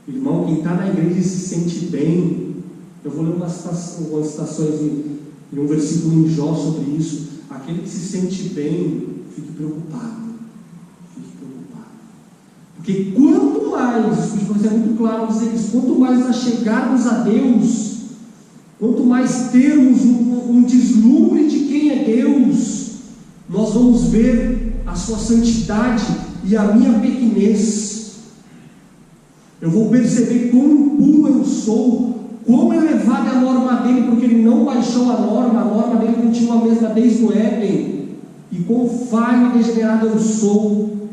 Irmão, quem está na igreja e se sente bem, eu vou ler algumas citações em um versículo em Jó sobre isso. Aquele que se sente bem, fique preocupado. Fique preocupado. Porque quanto mais, isso é muito claro, quanto mais nós chegarmos a Deus, quanto mais termos um deslumbre de quem é Deus, nós vamos ver a sua santidade e a minha pequenez. Eu vou perceber quão impuro eu sou, quão elevada é a norma dele, porque ele não baixou a norma dele continua a mesma desde o Éden, e quão falho e degenerado eu sou.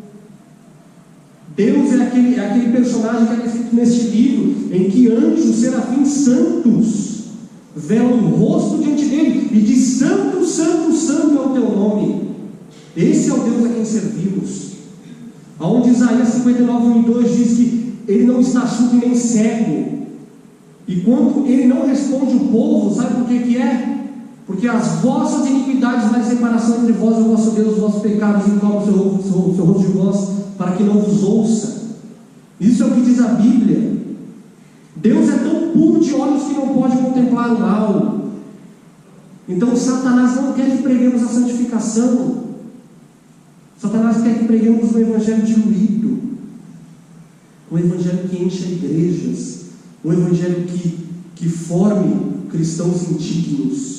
Deus é aquele personagem que é descrito neste livro, em que anjos, serafins santos velam o rosto diante dele e diz: santo, santo, santo é o teu nome. Esse é o Deus a quem servimos. Aonde Isaías 59:2 diz que ele não está surdo nem cego, e quando ele não responde o povo, sabe por que é? Porque as vossas iniquidades fazem separação entre vós e o vosso Deus, os vossos pecados encobrem o seu rosto de vós, para que não vos ouça. Isso é o que diz a Bíblia. Deus é tão puro de olhos que não pode contemplar o mal. Então Satanás não quer que preguemos a santificação. Satanás quer que preguemos um evangelho diluído, um evangelho que encha igrejas, um evangelho que forme cristãos indignos.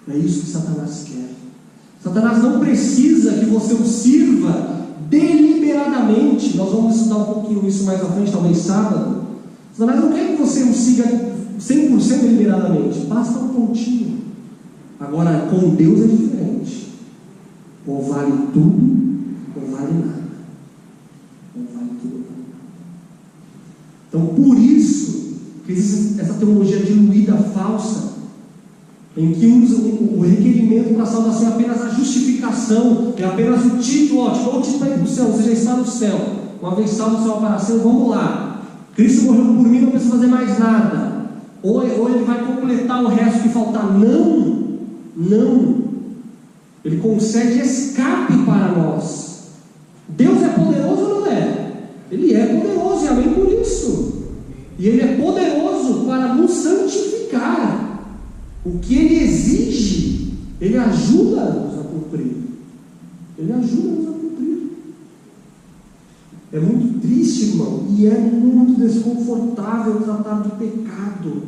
É isso que Satanás quer. Satanás não precisa que você o sirva deliberadamente. Nós vamos estudar um pouquinho isso mais à frente, talvez sábado. Satanás não quer que você o siga 100% deliberadamente, basta um pontinho. Agora, com Deus é diferente. Ou vale tudo, ou vale nada. Ou vale tudo, ou vale nada. Então, por isso que existe essa teologia diluída, falsa, em que o requerimento para a salvação é apenas a justificação, é apenas o título, o título para ir para o céu, você já está no céu, uma vez salvo, o céu apareceu, vamos lá, Cristo morreu por mim, não precisa fazer mais nada, ou ele vai completar o resto que faltar. Não, ele concede escape para nós. Deus é poderoso ou não é? Ele é poderoso, e amém por isso, e ele é poderoso para nos santificar. O que ele exige, ele ajuda-nos a cumprir. Ele ajuda-nos a cumprir. É muito triste, irmão, e é muito desconfortável tratar do pecado.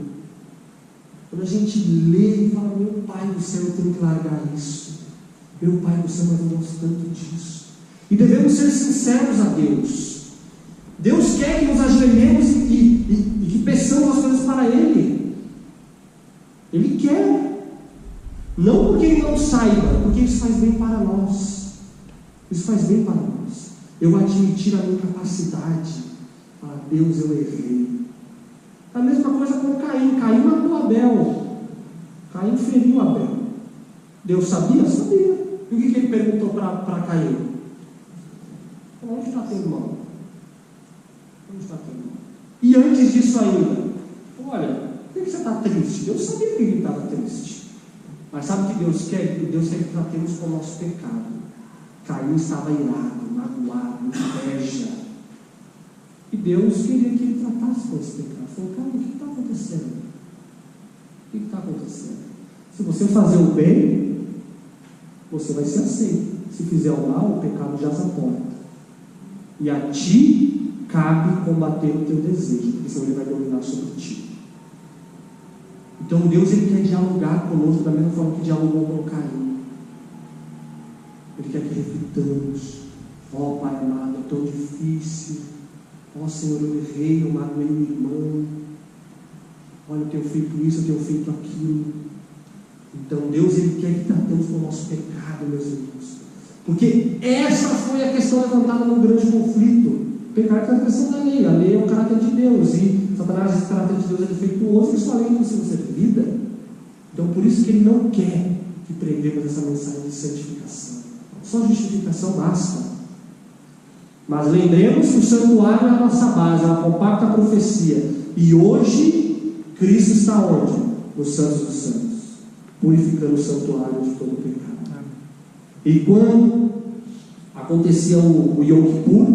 Quando a gente lê e fala: meu Pai do céu, eu tenho que largar isso. Meu Pai do céu, mas eu gosto tanto disso. E devemos ser sinceros a Deus. Deus quer que nos ajoelhemos e que peçamos as coisas para Ele. Ele quer, não porque Ele não saiba, porque isso faz bem para nós. Isso faz bem para nós. Eu admitir a minha incapacidade. Falar: Deus, eu errei. A mesma coisa com Caim. Caim matou Abel. Caim feriu Abel. Deus sabia? Sabia. E o que ele perguntou para Caim? Onde está teu irmão? Onde está teu irmão? E antes disso ainda, olha, por que você está triste? Deus sabia que ele estava triste. Mas sabe o que Deus quer? Deus quer que tratemos com o nosso pecado. Caim estava irado, magoado, inveja. E Deus queria que ele tratasse com esse pecado. Falou: cara, o que está acontecendo? O que está acontecendo? Se você fazer o bem, você vai ser aceito. Se fizer o mal, o pecado jaz à porta. E a ti cabe combater o teu desejo, porque senão ele vai dominar sobre ti. Então Deus, ele quer dialogar conosco da mesma forma que dialogou com Caim. Ele quer que reflitamos: ó Pai amado, é tão difícil. Ó Senhor, eu errei, eu magoei meu irmão. Olha, eu tenho feito isso, eu tenho feito aquilo. Então Deus, ele quer que tratemos com o nosso pecado, meus irmãos. Porque essa foi a questão levantada no grande conflito. O pecado é a questão da lei. A lei é o caráter de Deus. E Satanás diz que o caráter de Deus é defeituoso, e sua lei não precisa ser vida. Então por isso que ele não quer que preguemos essa mensagem de santificação. Só justificação basta. Mas lembremos que o santuário é a nossa base, é uma compacta profecia. E hoje Cristo está onde? Nos santos dos santos, purificando o santuário de todo o pecado. E quando acontecia o Yom Kippur,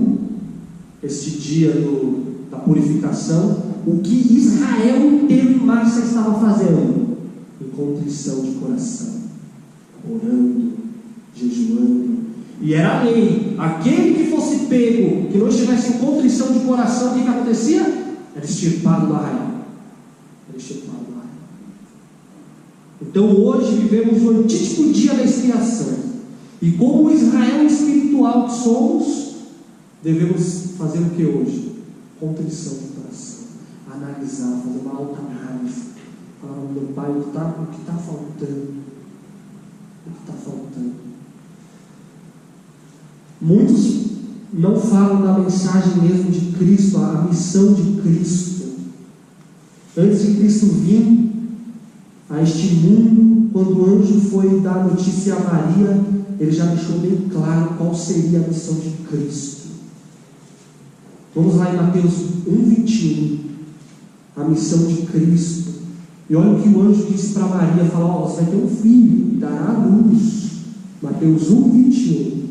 este dia da purificação, o que Israel inteiro em massa estava fazendo? Em contrição de coração, orando, jejuando. E era a lei: aquele que fosse pego, que não estivesse em contrição de coração, o que acontecia? Era extirpado do arraial. Era extirpado do arraial. Então hoje vivemos o antítico dia da expiação. E como o Israel espiritual que somos, devemos fazer o que hoje? Contrição de coração. Analisar, fazer uma autoanálise. Falar, meu Pai, o que está faltando? O que está faltando? Muitos não falam da mensagem mesmo de Cristo, a missão de Cristo. Antes de Cristo vir a este mundo, quando o anjo foi dar notícia a Maria, ele já deixou bem claro qual seria a missão de Cristo. Vamos lá em Mateus 1,21, a missão de Cristo. E olha o que o anjo disse para Maria, falou, você vai ter um filho, e dará à luz. Mateus 1,21,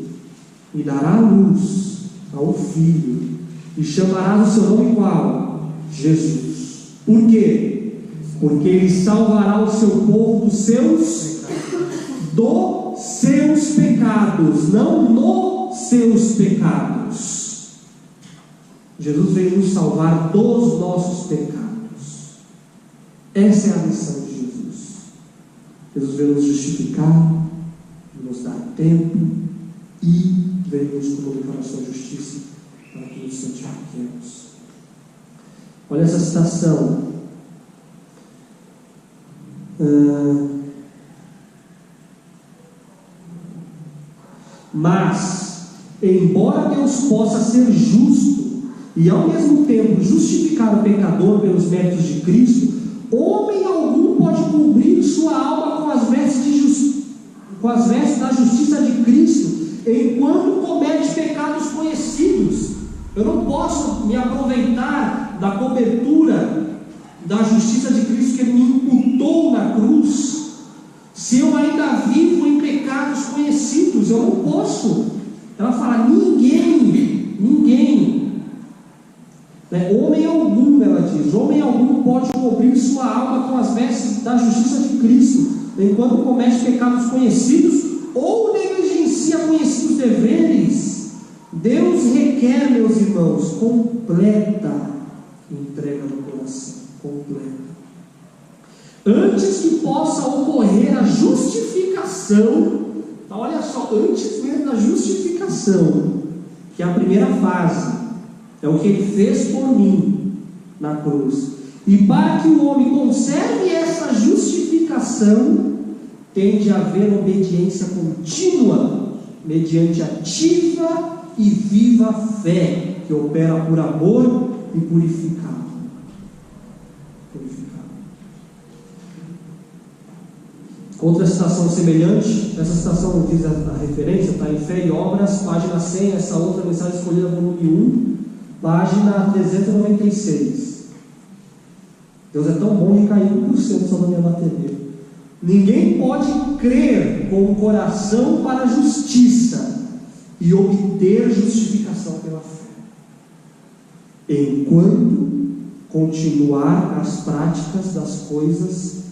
e dará à luz ao filho, e chamarás o seu nome qual? Jesus. Por quê? Porque ele salvará o seu povo dos seus pecados, não nos seus pecados. Jesus veio nos salvar dos nossos pecados. Essa é a missão de Jesus. Jesus veio nos justificar, nos dar tempo e veio nos comunicar a sua justiça para que nos santifiquemos. Olha essa citação. Mas, embora Deus possa ser justo e ao mesmo tempo justificar o pecador pelos méritos de Cristo, homem algum pode cobrir sua alma com as vestes da justiça de Cristo, enquanto comete pecados conhecidos. Eu não posso me aproveitar da cobertura da justiça de Cristo que Ele me imputou na cruz, se eu ainda vivo em pecados conhecidos. Eu não posso. Ela fala, ninguém, homem algum, ela diz, homem algum pode cobrir sua alma com as vestes da justiça de Cristo, enquanto comete pecados conhecidos ou negligencia conhecidos deveres. Deus requer, meus irmãos, completa entrega no coração, completa. Antes que possa ocorrer a justificação, então olha só, antes mesmo da justificação, que é a primeira fase, é o que Ele fez por mim na cruz, e para que o homem conserve essa justificação, tem de haver obediência contínua, mediante ativa e viva fé, que opera por amor e purificado. Outra citação semelhante, essa citação diz a referência, está em Fé e Obras, página 100, essa outra mensagem escolhida, volume 1, página 396. Deus é tão bom que caiu 1% só na minha bateria. Ninguém pode crer com o coração para a justiça e obter justificação pela fé, enquanto continuar as práticas das coisas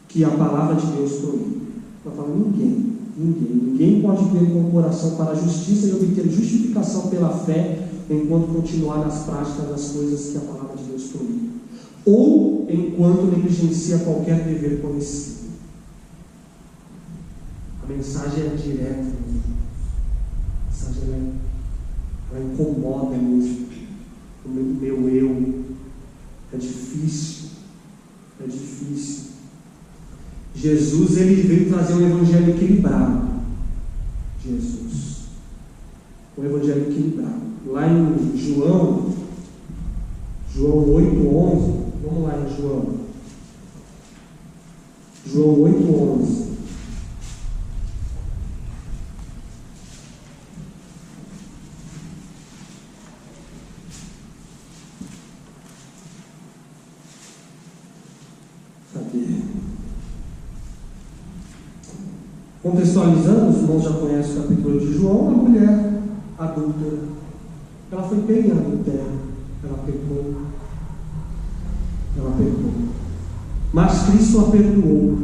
que a palavra de Deus proíbe. Ela fala, ninguém pode crer com o coração para a justiça e obter justificação pela fé, enquanto continuar nas práticas das coisas que a palavra de Deus proíbe, ou enquanto negligencia qualquer dever conhecido. A mensagem é direta, a mensagem ela incomoda mesmo o meu eu. É difícil. Jesus, ele veio trazer um evangelho equilibrado. Um evangelho equilibrado. Lá em João 8:11, vamos lá em João 8:11. Contextualizando, os irmãos já conhecem o capítulo de João, a mulher adúltera, ela foi pega no terra, ela pecou, mas Cristo a perdoou.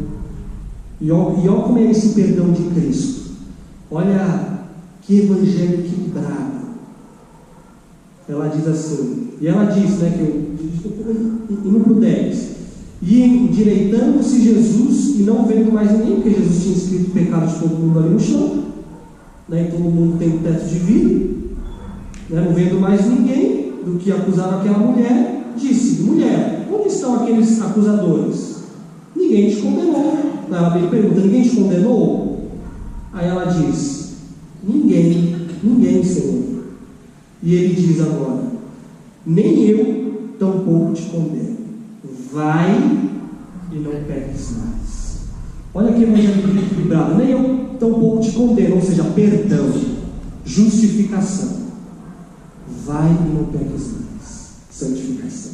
E olha como é esse perdão de Cristo. Olha que evangelho equilibrado. Ela diz assim, e ela diz, que eu indo para o 10, E endireitando-se Jesus, e não vendo mais ninguém, porque Jesus tinha escrito o pecado de todo mundo ali no chão, né? E todo mundo tem um teto de vidro, né? Não vendo mais ninguém do que acusava aquela mulher, disse: mulher, onde estão aqueles acusadores? Ninguém te condenou. Ela pergunta: ninguém te condenou? Aí ela diz: ninguém, Senhor. E ele diz agora: nem eu tampouco te condeno. Vai e não peques mais. Olha que evangelho equilibrado. Nem eu tampouco te condeno, ou seja, perdão, justificação. Vai e não peques mais. Santificação.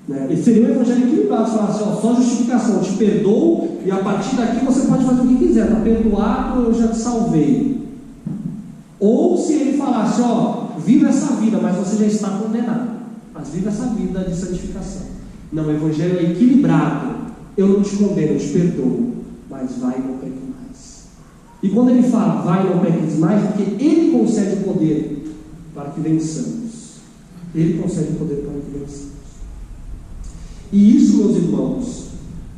Né? Esse seria um evangelho equilibrado. Falar assim: ó, só justificação, eu te perdoo, e a partir daqui você pode fazer o que quiser. Está perdoado, eu já te salvei. Ou se ele falasse: ó, viva essa vida, mas você já está condenado. Mas viva essa vida de santificação. Não, o evangelho é equilibrado. Eu não te condeno, eu te perdoo, mas vai e não peques mais. E quando ele fala vai e não peques mais, porque ele concede o poder para que vençamos. Ele concede o poder para que vençamos. E isso, meus irmãos,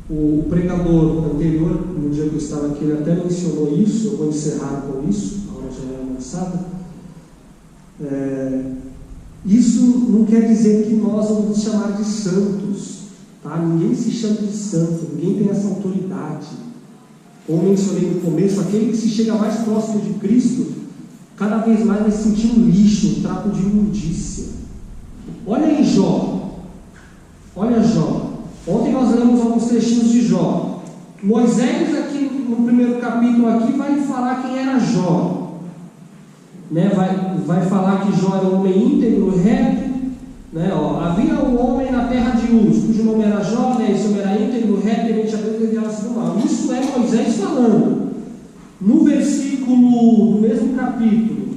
o pregador anterior, no dia que eu estava aqui, ele até mencionou isso. Eu vou encerrar com isso, a hora já é avançada. Isso não quer dizer que nós vamos nos chamar de santos, tá? Ninguém se chama de santo, ninguém tem essa autoridade. Como mencionei no começo, aquele que se chega mais próximo de Cristo, cada vez mais vai se sentir um lixo, um trapo de imundícia. Olha aí Jó. Olha Jó. Ontem nós lemos alguns trechinhos de Jó. Moisés aqui no primeiro capítulo aqui vai falar quem era Jó. Né, vai falar que Jó era um homem íntegro, reto, né, ó, havia um homem na terra de Uz, cujo nome era Jó, né, esse homem era íntegro, reto, temente a Deus e desviava-se do mal. Isso é Moisés falando. No versículo, no mesmo capítulo,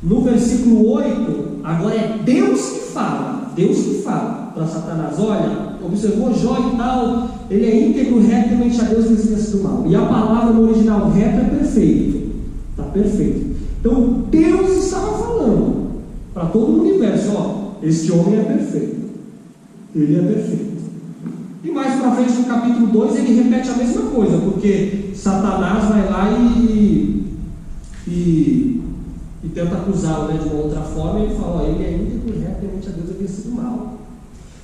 no versículo 8, agora é Deus que fala para Satanás: olha, observou Jó e tal, ele é íntegro, reto, temente a Deus e desvia-se do mal. E a palavra no original reto é perfeito, está perfeito. Então Deus estava falando para todo o universo: ó, este homem é perfeito, ele é perfeito. E mais para frente no capítulo 2 ele repete a mesma coisa, porque Satanás vai lá e tenta acusá-lo, né, de uma outra forma, e ele fala: ó, ele é íntegro, reto, temente a Deus e desvia-se do mal.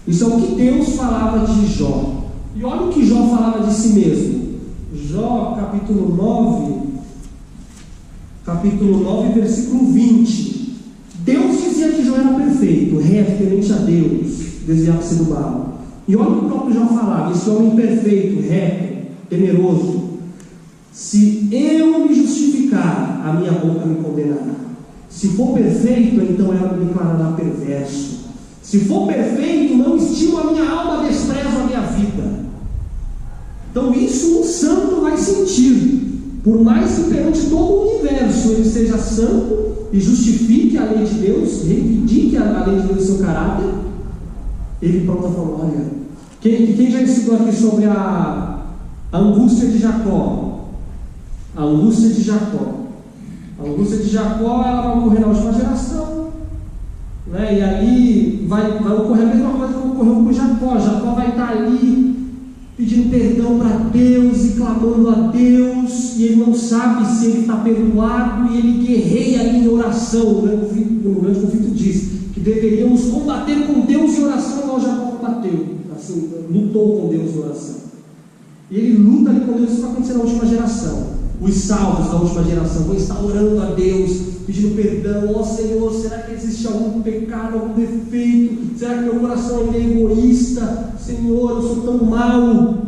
Isso é o que Deus falava de Jó. E olha o que Jó falava de si mesmo. Jó capítulo 9, versículo 20. Deus dizia que Jó era perfeito, reto, temente a Deus, desviava-se do mal. E olha o que o próprio Jó falava: esse homem perfeito, reto, temeroso, se eu me justificar, a minha boca me condenará. Se for perfeito, então ela me declarará perverso. Se for perfeito, não estimo a minha alma, desprezo a minha vida. Então isso um santo vai sentir. Por mais que perante todo o universo ele seja santo e justifique a lei de Deus, reivindique a lei de Deus e seu caráter, ele pronto falou: olha, quem já estudou aqui sobre a angústia de Jacó? A angústia de Jacó. A angústia de Jacó, ela vai ocorrer na última geração, né? E ali vai ocorrer a mesma coisa que ocorreu com Jacó. Jacó vai estar ali pedindo perdão para Deus e clamando a Deus, e ele não sabe se ele está perdoado, e ele guerreia ali em oração. O grande conflito diz que deveríamos combater com Deus em oração, igual Jacó combateu, assim, lutou com Deus em oração. E ele luta ali com Deus. Isso vai acontecer na última geração. Os salvos da última geração vão estar orando a Deus, pedindo perdão: ó Senhor, será que existe algum pecado, algum defeito? Será que meu coração ainda é egoísta? Senhor, eu sou tão mau.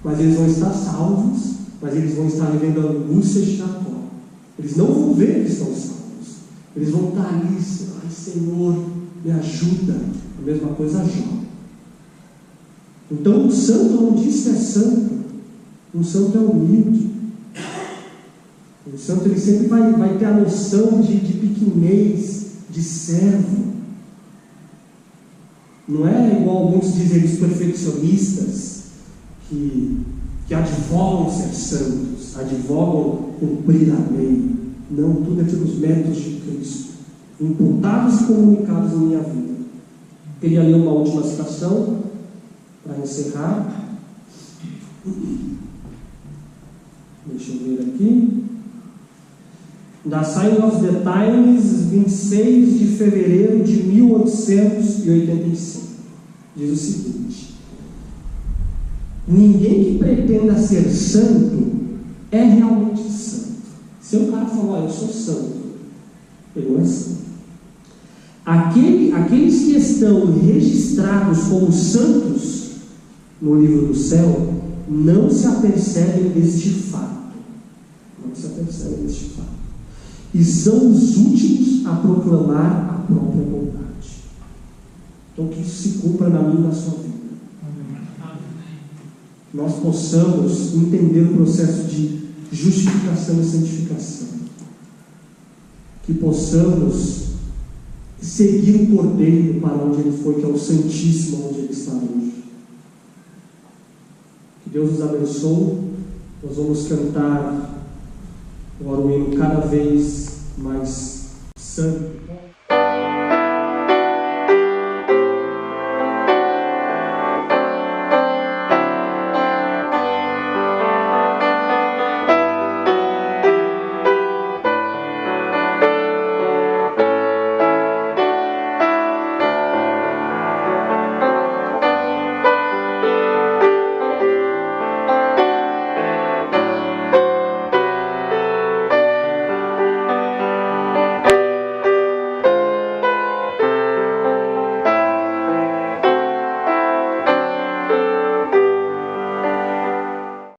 Mas eles vão estar salvos, mas eles vão estar vivendo a angústia de Jacó. Eles não vão ver que estão salvos. Eles vão estar ali: ai Senhor, me ajuda. A mesma coisa a Jó. Então o santo não diz que é santo. Um santo é humilde. O santo ele sempre vai ter a noção de pequenez, de servo. Não é igual alguns dizem, os perfeccionistas que advogam ser santos, advogam cumprir a lei. Não, tudo é pelos méritos de Cristo, imputados e comunicados em minha vida. Queria ler uma última citação para encerrar. Deixa eu ver aqui. Da Sign of the Times, 26 de fevereiro de 1885. Diz o seguinte: ninguém que pretenda ser santo é realmente santo. Se o cara falar, eu sou santo, ele não é santo. Aqueles que estão registrados como santos no livro do céu não se apercebem deste fato. Não se apercebem deste fato. E são os últimos a proclamar a própria bondade. Então que isso se cumpra na minha e na sua vida. Nós possamos entender o processo de justificação e santificação. Que possamos seguir o Cordeiro para onde ele foi, que é o Santíssimo, onde ele está hoje. Que Deus nos abençoe. Nós vamos cantar o hino cada vez mais santo.